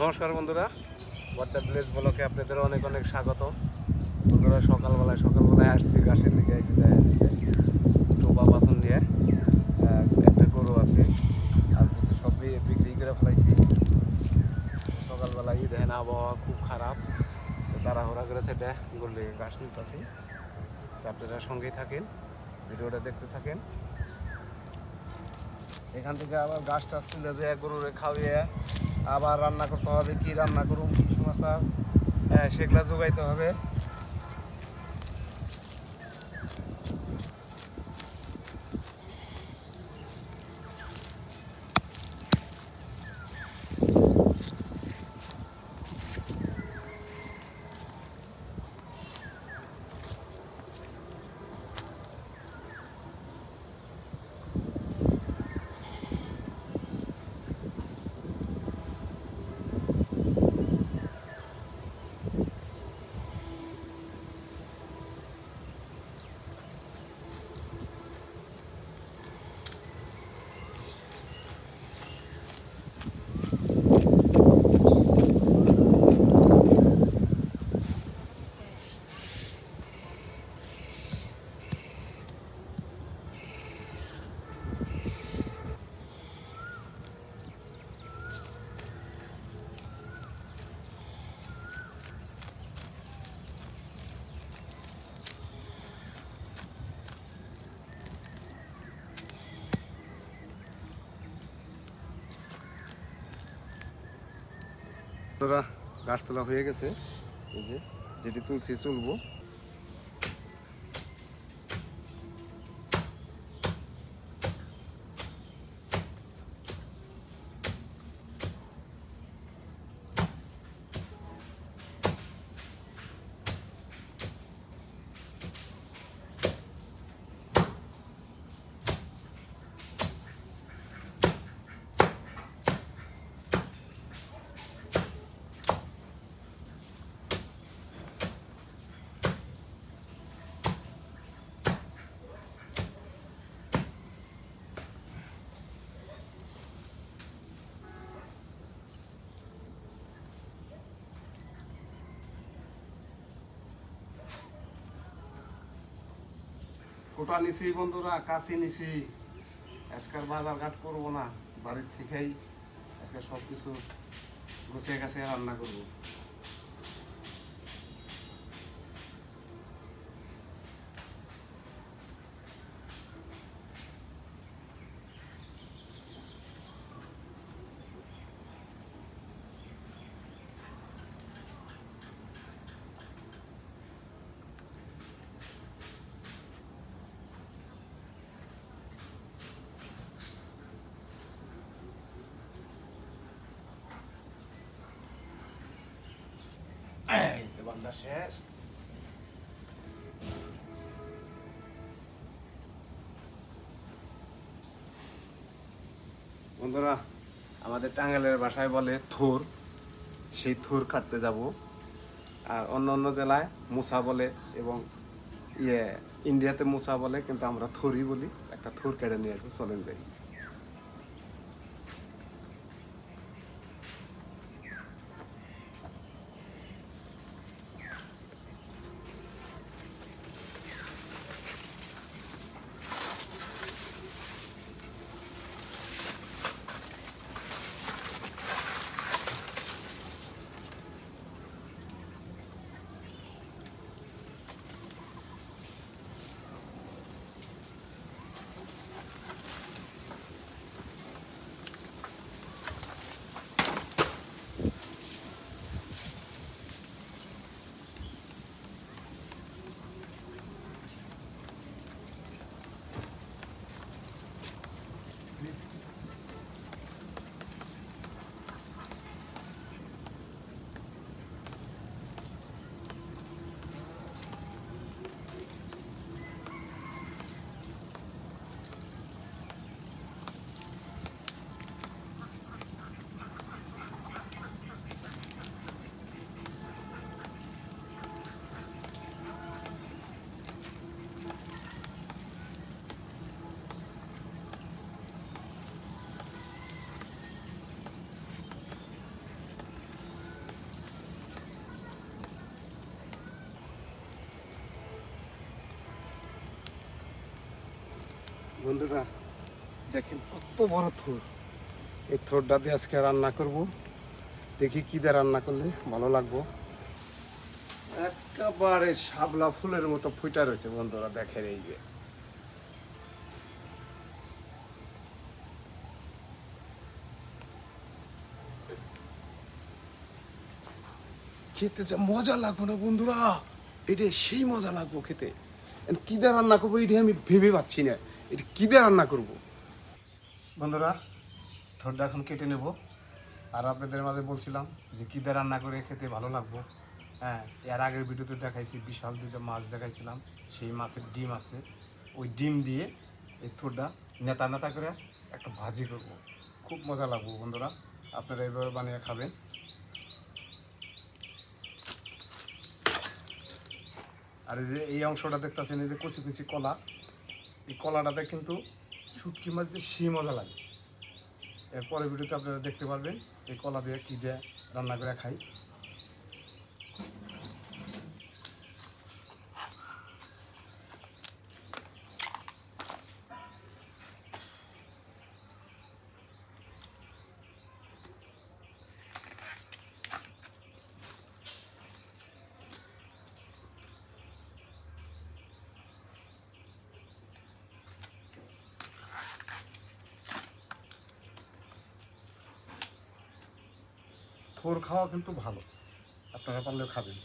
নমস্কার বন্ধুরা, water village ব্লকে আপনাদের অনেক অনেক স্বাগত। বন্ধুরা, সকালবেলায় আসছি ঘাসের দিকে। টোপা বাসন নিয়ে একটা গরু আছে, আর সব বিক্রি করে ফেলাইছি। সকালবেলায় দেখেন আবহাওয়া খুব খারাপ, তাড়াহুড়া করে সেটা গরুলে ঘাস নিতেছি। আপনারা সঙ্গেই থাকেন, ভিডিওটা দেখতে থাকেন। এখান থেকে আবার ঘাস টাস তুলে দিয়ে গরুরে খাওয়িয়ে আবার রান্না করতে হবে। কি রান্না করুন, কি সমাচার, সেগুলা যোগাইতে হবে। তোরা গাছ তোলা হয়ে গেছে, এই যে যেটি তুলছি চুলবো। কোটা নিছি বন্ধুরা, কাছে নিছি। আজকাল বাজার ঘাট করবো না, বাড়ির থেকেই আজকে সব কিছু গুছিয়ে গাছে রান্না করবো। এই তো বান্দা শেষ। বন্ধুরা, আমাদের টাঙ্গাইলের ভাষায় বলে থুর, সেই থুর কাটতে যাব। আর অন্য অন্য জেলায় মুসা বলে, এবং ইন্ডিয়াতে মুসা বলে, কিন্তু আমরা থুরই বলি। একটা থুর কেটে নিয়ে আসবো, চলেন যাই। বন্ধুরা দেখেন কত বড় থোর। এই থোরটা দিয়ে আজকে রান্না করব। দেখি কি দিয়ে রান্না করলে ভালো লাগবো। একেবারে শাপলা ফুলের মতো ফুটা রয়েছে বন্ধুরা, দেখেন এই যে। খেতে যা মজা লাগবো না বন্ধুরা, এটা সেই মজা লাগবো খেতে। কি দিয়ে রান্না করবো এটা আমি ভেবে পাচ্ছি না, এটা কি দিয়ে রান্না করবো। বন্ধুরা থোরটা এখন কেটে নেব। আর আপনাদের মাঝে বলছিলাম যে কী দিয়ে রান্না করে খেতে ভালো লাগবো। হ্যাঁ, এর আগের ভিডিওতে দেখাইছি বিশাল দুটো মাছ দেখাইছিলাম, সেই মাছের ডিম আছে। ওই ডিম দিয়ে এই থোরটা নেতা নেতা করে একটা ভাজি করব, খুব মজা লাগবো বন্ধুরা। আপনারা এইভাবে বানিয়ে খাবেন। আর এই যে এই অংশটা দেখতেছেন, এই যে কুচি কুচি কলা, এই কলাটাতে কিন্তু শুটকি মাছ দিয়ে সেই মজা লাগে। এরপরে ভিডিওতে আপনারা দেখতে পারবেন এই কলা দিয়ে কী দিয়ে রান্না করে খাই। থোর খাওয়া কিন্তু ভালো, আপনারা পারলেও খাবেন।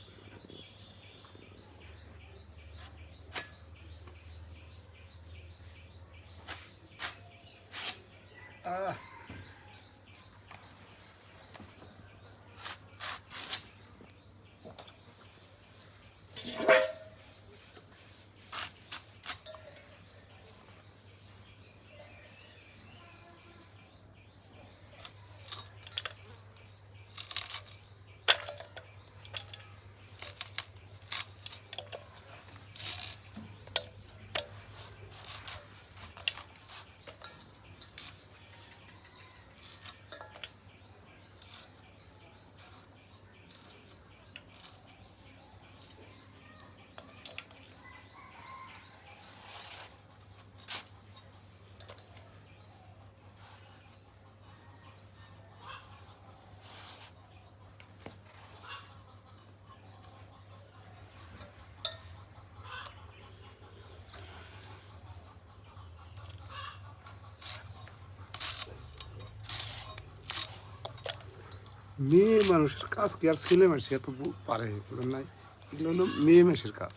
মেয়ে মানুষের কাজ কি আর ছেলে মানুষ এত পারে নাই, এগুলো হলো মেয়ে মানুষের কাজ।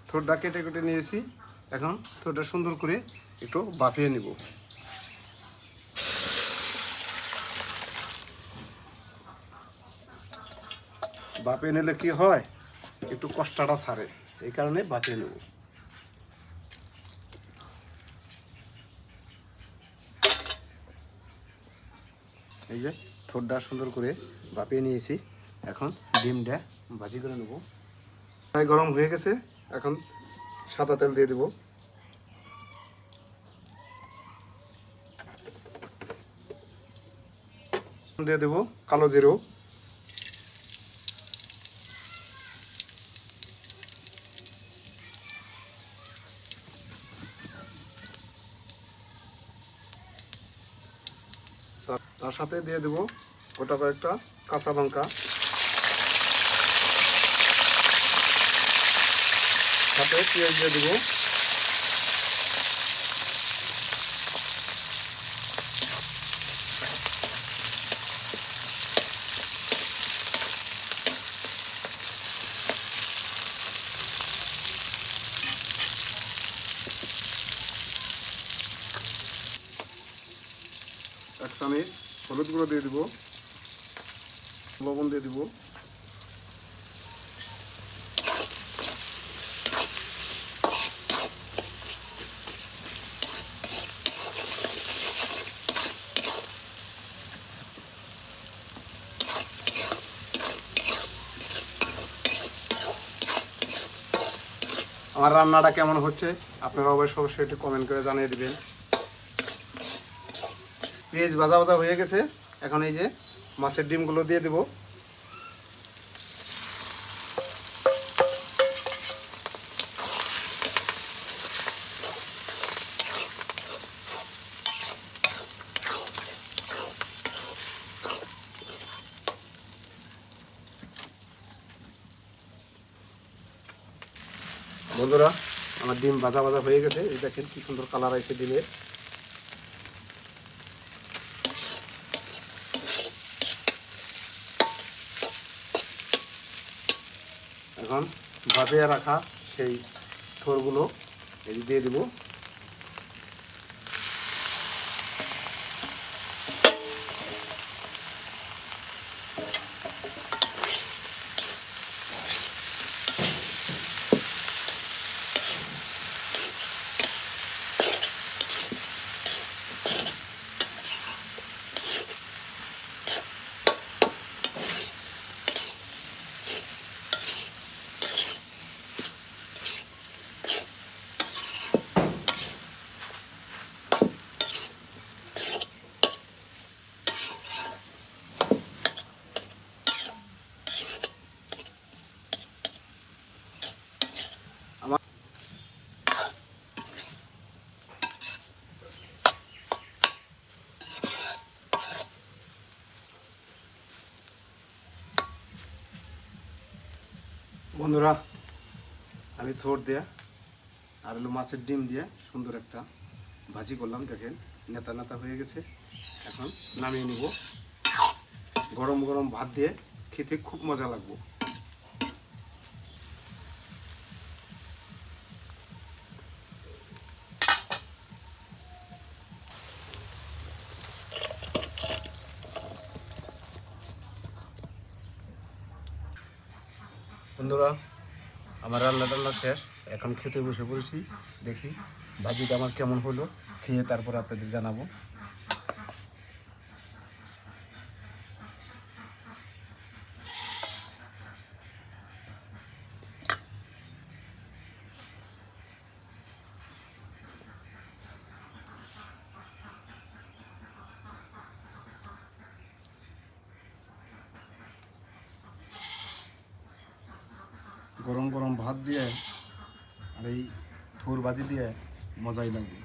থোরটা কেটে কেটে নিয়েছি, এখন থোরটা সুন্দর করে একটু বাফিয়ে নিব। বাফিয়ে নিলে কি হয়, একটু কষ্টটা ছাড়ে, এই কারণে বাফিয়ে নেব। এই যে থোরটা সুন্দর করে বাপিয়ে নিয়েছি, এখন ডিমটা ভাজি করে নেব। কড়াই গরম হয়ে গেছে, এখন সাদা তেল দিয়ে দেব। দিয়ে দেব কালো জিরো, তার সাথে দিয়ে দেব গোটা কয়েকটা কাঁচা লঙ্কা, সাথে পেঁয়াজ দিয়ে দেব। এক চামচ হলুদ গুঁড়ো দিয়ে দিব, লবণ দিয়ে দিব, আমার রান্নাটা কেমন হচ্ছে আপনারা অবশ্যই একটু কমেন্ট করে জানিয়ে দিবেন। পেঁয়াজ ভাজা ভাজা হয়ে গেছে, এখন এই যে মাছের ডিমগুলো দিয়ে দেব। বন্ধুরা আমার ডিম ভাজা ভাজা হয়ে গেছে, এই দেখেন কি সুন্দর কালার আছে ডিমের। এখন ভাপিয়ে রাখা সেই থোরগুলো এই দিয়ে দিব। বন্ধুরা আমি থোর দিয়ে আর হলো মাছের ডিম দিয়ে সুন্দর একটা ভাজি করলাম, দেখেন নেতা নেতা হয়ে গেছে। এখন নামিয়ে নিব। গরম গরম ভাত দিয়ে খেতে খুব মজা লাগবে। বন্ধুরা আমার রান্না টান্না শেষ, এখন খেতে বসে পড়েছি। দেখি ভাজিটা আমার কেমন হলো, খেয়ে তারপর আপনাদের জানাবো। গরম গরম ভাত দিয়ে আর এই থোর ভাজি দিয়ে মজাই লাগবে।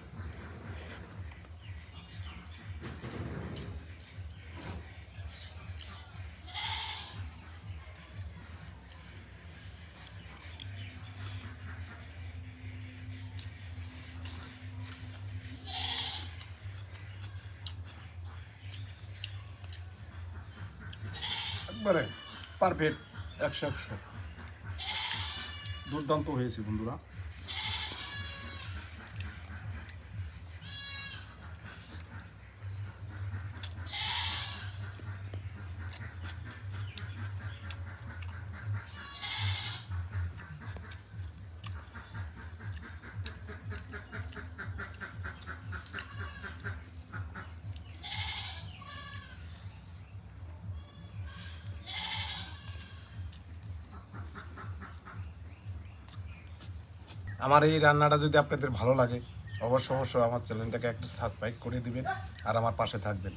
একবারে পারফেক্ট, 100-100 দুর্দান্ত হয়েছে বন্ধুরা। আমার এই রান্নাটা যদি আপনাদের ভালো লাগে অবশ্যই আমার চ্যানেলটাকে একটা সাবস্ক্রাইব করে দিবেন আর আমার পাশে থাকবেন।